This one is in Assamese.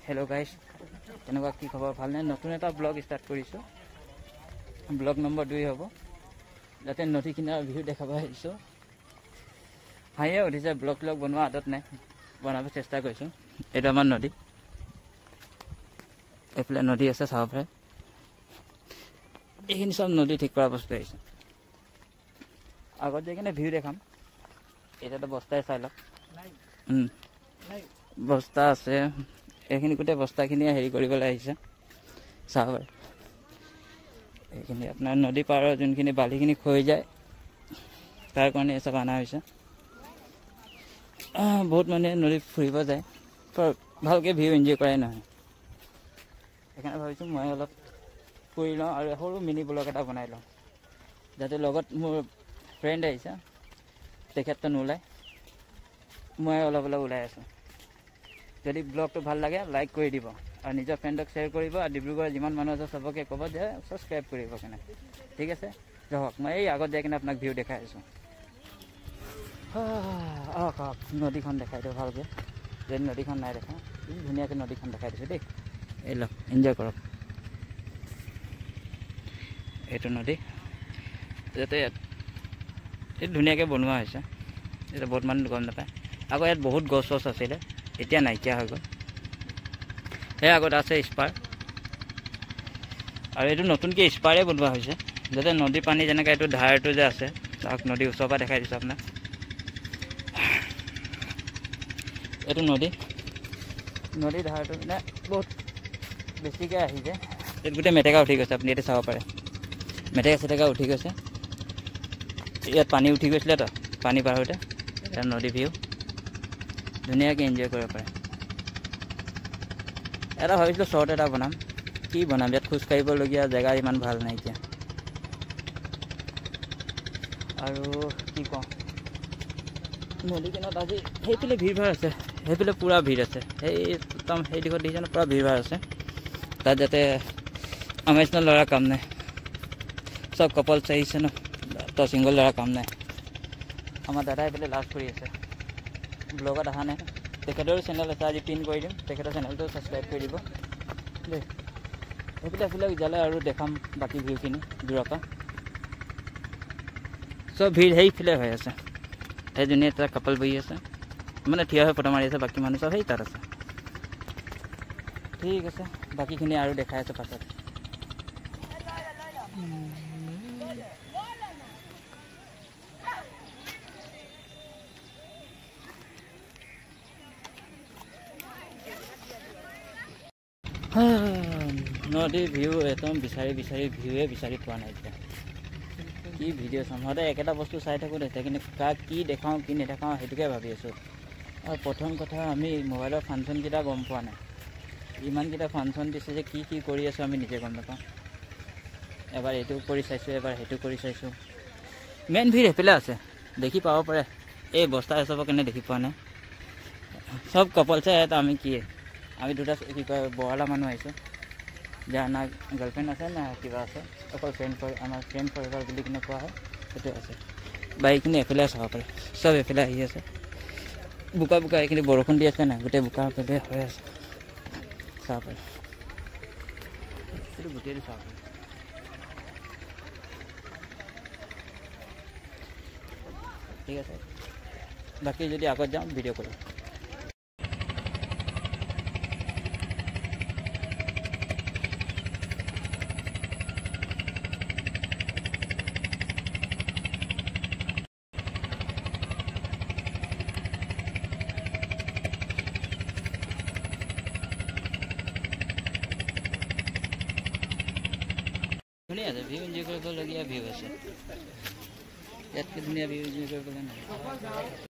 हेलो गाइस केनेকুৱা কি খবৰ ভালনে নতুন এটা ব্লগ স্টাर्ट কৰিছো ব্লগ নম্বৰ 2 হ'ব যাতে নদী কিনাৰ ভিউ দেখাব আহিছো হাইয়ে উঠিছে ব্লগ বনোৱা আদত নাই বনাব চেষ্টা কৰিছো এটা আমাৰ নদী এফালে নদী আছে চাওফালে এইখিনি সব নদী ঠিক কৰা বস্তু আহিছে আগত যেখানে ভিউ দেখাম এটা বস্তাই চাই লওক বস্তা আছে এইখিনি গোটে বস্তাখিনি হেৰি কৰিবলৈ আহিছে চাওক এইখিনি আপোনাৰ নদী পাৰৰ যোনখিনি বালিখিনি খৈ যায় তাৰ কাৰণে এসব আনা হৈছে বহুত মানে নদী ফুৰিব যায় ভালকে ভিউ এনজয় কৰাই নহয় এখানে ভাবিছো মই অলপ ফুৰি লওঁ আৰু সৰু মিনি ব্লগ এটা বনাই লওঁ যাতে লগত মোৰ ফ্ৰেণ্ড আহিছে তেখেতটো নোলায় মই অলপ ওলাই আছো যদি ব্লগটো ভাল লাগে লাইক কৰি দিব আৰু নিজৰ ফ্ৰেণ্ডক শ্বেয়াৰ কৰিব আৰু ডিব্ৰুগড় যিমান মানুহ আছে সবকে ক'ব যে সাবস্ক্ৰাইব কৰিব কেনে ঠিক আছে ৰহক মই এই আগত যাই কিনে আপোনাক ভিউ দেখাই আছো নদীখন দেখাই দিওঁ ভালকে যদি নদীখন নাই দেখা ধুনীয়াকৈ নদীখন দেখাই দিছোঁ দেই এই লওক এনজয় কৰক এইটো নদী যাতে এই ধুনীয়াকৈ বনোৱা হৈছে এটা বহুত মানুহ গম নাপায় আগত ইয়াত বহুত গছ আছিলে এতিয়া নাইকিয়া হৈ গ'ল সেই আগত আছে স্পাৰ আৰু এইটো নতুনকৈ স্পাৰে বনোৱা হৈছে যাতে নদীৰ পানী যেনেকৈ এইটো ধাৰটো যে আছে তাক নদীৰ ওচৰৰ পৰা দেখাই দিছোঁ আপোনাক এইটো নদীৰ ধাৰটো মানে বহুত বেছিকৈ আহি যায় ইয়াত গোটেই মেটেকা উঠি গৈছে আপুনি ইয়াতে চাব পাৰে মেটেকা চেটেকা উঠি গৈছে ইয়াত পানী উঠি গৈছিলে তো পানী পাৰ হওঁতে ইয়াত নদী ভিউ ধুনীয়াকৈ এনজয় কৰিব পাৰে এটা ভাবিছিলোঁ শ্বৰ্ট এটা বনাম কি বনাম ইয়াত খোজকাঢ়িবলগীয়া জেগা ইমান ভাল নাইকিয়া আৰু কি কওঁ নদী কিনাৰত আজি সেইফালে ভিৰ ভাৰ আছে সেইফালে পূৰা ভিৰ আছে সেই একদম সেই দিশত দেখিছে পূৰা ভিৰ ভাৰ আছে তাত যাতে আমাৰ নিচিনা ল'ৰা কাম নাই চব কপলছ আহিছে ন তো ছিংগল ল'ৰা কাম নাই আমাৰ দাদাই এইফালে লাজ কৰি আছে ব্লগত অহা নাই তেখেতৰো চেনেল আছে আজি পিন কৰি দিম তেখেতৰ চেনেলটো ছাবস্ক্ৰাইব কৰি দিব দেই এইফালে যালে আৰু দেখাম বাকী ভিউখিনি দূৰৰ পৰা চব ভিৰ সেইফালে হৈ আছে সেইজনী এটা কাপল বহি আছে মানে থিয় হৈ ফটো মাৰি আছে বাকী মানুহ চব সেই তাত আছে ঠিক আছে বাকীখিনি আৰু দেখাই আছে পাছত নদীৰ ভিউ একদম বিচাৰি ভিউৱে বিচাৰি পোৱা নাই এতিয়া কি ভিডিঅ' চাম সদায় একেটা বস্তু চাই থাকোঁ এতিয়া কিন্তু কাক কি দেখাওঁ কি নেদেখাওঁ সেইটোকে ভাবি আছোঁ আৰু প্ৰথম কথা আমি মোবাইলৰ ফাংচনকেইটা গম পোৱা নাই ইমানকেইটা ফাংচন দিছে যে কি কৰি আছোঁ আমি নিজে গম নাপাওঁ এবাৰ এইটো কৰি চাইছোঁ এবাৰ সেইটো কৰি চাইছোঁ মেইন ভিৰ সেইফালে আছে দেখি পাব পাৰে এই বস্তা চবৰ কেনে দেখি পোৱা নাই চব কপলছে এটা আমি দুটা কি কয় বগালা মানুহ আহিছোঁ যাৰ না গাৰ্লফ্ৰেণ্ড আছে না কিবা আছে অকল আমাৰ ফ্ৰেণ্ড ফৰেভাৰ বুলি কিনে কোৱা হয় সেইটো আছে বাইকখিনি এফালে চাব পাৰে চব এফালে আহি আছে বোকা এইখিনি বৰষুণ দি আছে না গোটেই বোকা এফালে হৈ আছে চাব পাৰে সেইটো গোটেই চাব পাৰে ঠিক আছে বাকী যদি আগত যাওঁ ভিডিঅ' কৰিম ধুনীয়া আছে ভিউ এনজয় কৰিবলগীয়া ভিউ আছে ইয়াতকৈ ধুনীয়া ভিউ এনজয় কৰিবলৈ নাই